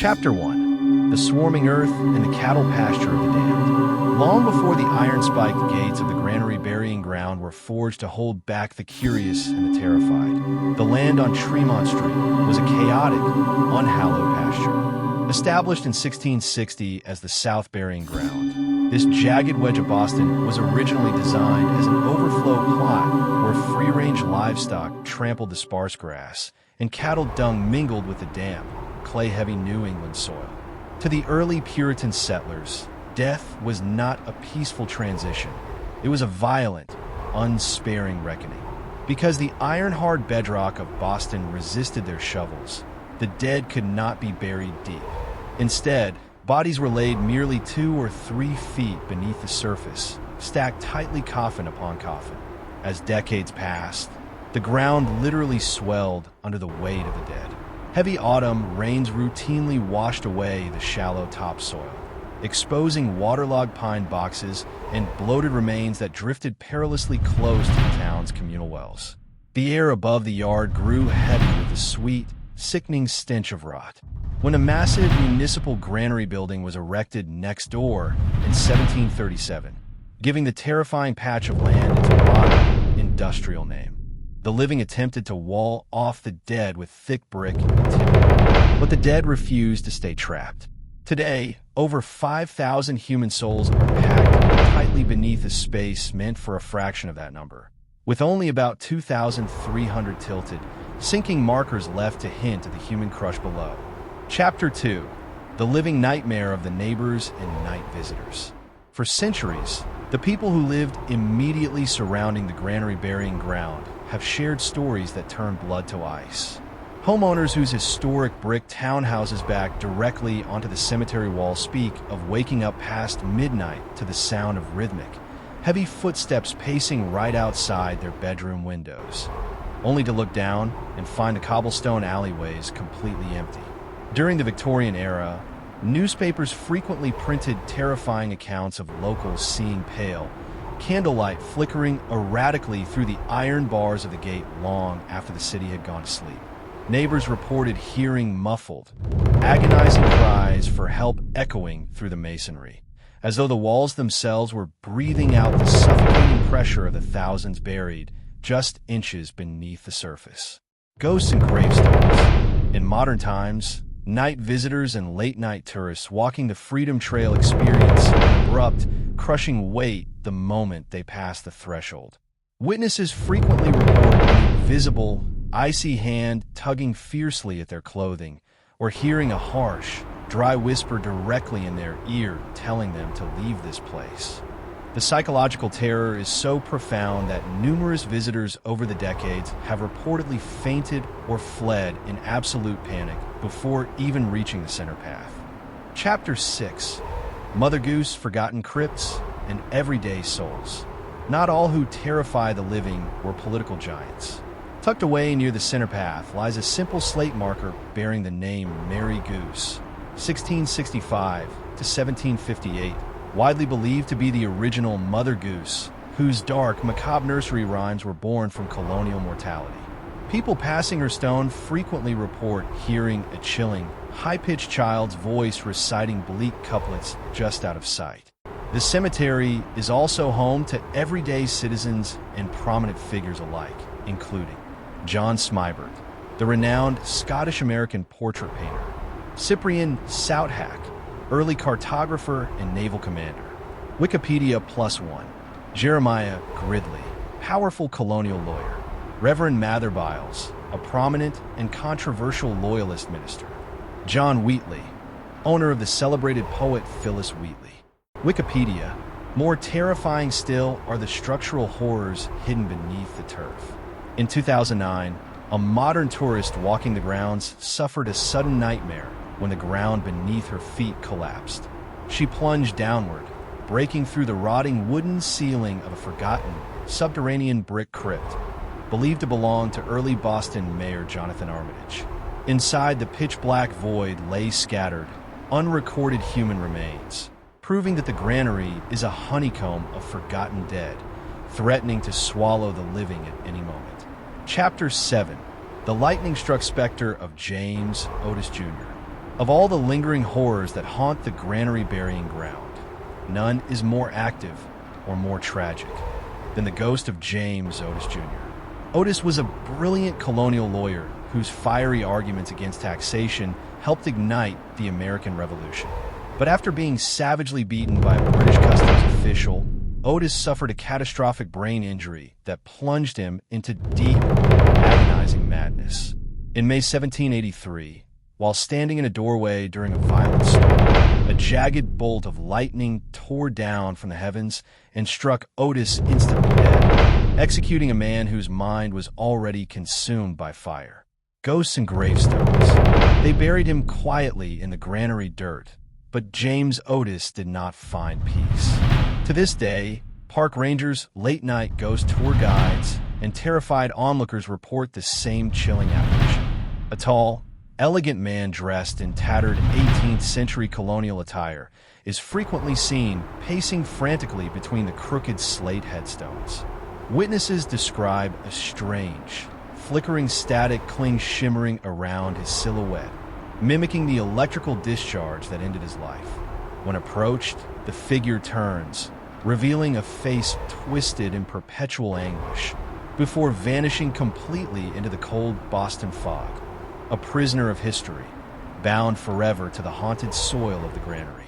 Chapter 1. The Swarming Earth and the Cattle Pasture of the Damned. Long before the iron-spiked gates of the Granary burying ground were forged to hold back the curious and the terrified, the land on Tremont Street was a chaotic, unhallowed pasture. Established in 1660 as the South Burying Ground, this jagged wedge of Boston was originally designed as an overflow plot where free-range livestock trampled the sparse grass and cattle dung mingled with the damp, clay-heavy New England soil. To the early Puritan settlers, death was not a peaceful transition. It was a violent, unsparing reckoning. Because the iron-hard bedrock of Boston resisted their shovels, the dead could not be buried deep. Instead, bodies were laid merely 2 or 3 feet beneath the surface, stacked tightly coffin upon coffin. As decades passed, the ground literally swelled under the weight of the dead. Heavy autumn rains routinely washed away the shallow topsoil, exposing waterlogged pine boxes and bloated remains that drifted perilously close to the town's communal wells. The air above the yard grew heavy with the sweet, sickening stench of rot. When a massive municipal granary building was erected next door in 1737, giving the terrifying patch of land its modern, industrial name. The living attempted to wall off the dead with thick brick and timber, but the dead refused to stay trapped. Today, over 5,000 human souls are packed tightly beneath a space meant for a fraction of that number, with only about 2,300 tilted, sinking markers left to hint at the human crush below. Chapter 2. The Living Nightmare of the Neighbors and Night Visitors. For centuries, the people who lived immediately surrounding the Granary burying ground have shared stories that turn blood to ice. Homeowners whose historic brick townhouses back directly onto the cemetery wall speak of waking up past midnight to the sound of rhythmic, heavy footsteps pacing right outside their bedroom windows, only to look down and find the cobblestone alleyways completely empty. During the Victorian era, newspapers frequently printed terrifying accounts of locals seeing pale, candlelight flickering erratically through the iron bars of the gate long after the city had gone to sleep. Neighbors reported hearing muffled, agonizing cries for help echoing through the masonry, as though the walls themselves were breathing out the suffocating pressure of the thousands buried just inches beneath the surface. Ghosts and gravestones. In modern times, night visitors and late-night tourists walking the Freedom Trail experience an abrupt, crushing weight the moment they pass the threshold. Witnesses frequently report an invisible, icy hand tugging fiercely at their clothing, or hearing a harsh, dry whisper directly in their ear telling them to leave this place. The psychological terror is so profound that numerous visitors over the decades have reportedly fainted or fled in absolute panic before even reaching the center path. Chapter 6. Mother Goose, Forgotten Crypts, and Everyday Souls. Not all who terrify the living were political giants. Tucked away near the center path lies a simple slate marker bearing the name Mary Goose, 1665 to 1758. Widely believed to be the original Mother Goose, whose dark, macabre nursery rhymes were born from colonial mortality. People passing her stone frequently report hearing a chilling, high-pitched child's voice reciting bleak couplets just out of sight. The cemetery is also home to everyday citizens and prominent figures alike, including John Smibert, the renowned Scottish-American portrait painter, Cyprian Southack, early cartographer and naval commander, Wikipedia +1, Jeremiah Gridley, powerful colonial lawyer, Reverend Mather Byles, a prominent and controversial loyalist minister, John Wheatley, owner of the celebrated poet Phyllis Wheatley. Wikipedia. More terrifying still are the structural horrors hidden beneath the turf. In 2009, a modern tourist walking the grounds suffered a sudden nightmare when the ground beneath her feet collapsed. She plunged downward, breaking through the rotting wooden ceiling of a forgotten, subterranean brick crypt, believed to belong to early Boston Mayor Jonathan Armitage. Inside the pitch-black void lay scattered, unrecorded human remains, proving that the granary is a honeycomb of forgotten dead, threatening to swallow the living at any moment. Chapter 7. The lightning-struck specter of James Otis Jr. Of all the lingering horrors that haunt the Granary burying ground, none is more active or more tragic than the ghost of James Otis Jr. Otis was a brilliant colonial lawyer whose fiery arguments against taxation helped ignite the American Revolution. But after being savagely beaten by a British customs official, Otis suffered a catastrophic brain injury that plunged him into deep, agonizing madness. In May 1783, while standing in a doorway during a violent storm, a jagged bolt of lightning tore down from the heavens and struck Otis instantly dead, executing a man whose mind was already consumed by fire. Ghosts and gravestones. They buried him quietly in the Granary dirt, but James Otis did not find peace. To this day, park rangers, late-night ghost tour guides, and terrified onlookers report the same chilling apparition. A tall, elegant man dressed in tattered 18th century colonial attire is frequently seen pacing frantically between the crooked slate headstones. Witnesses describe a strange, flickering static cling shimmering around his silhouette, mimicking the electrical discharge that ended his life. When approached, the figure turns, revealing a face twisted in perpetual anguish, before vanishing completely into the cold Boston fog, a prisoner of history, bound forever to the haunted soil of the Granary.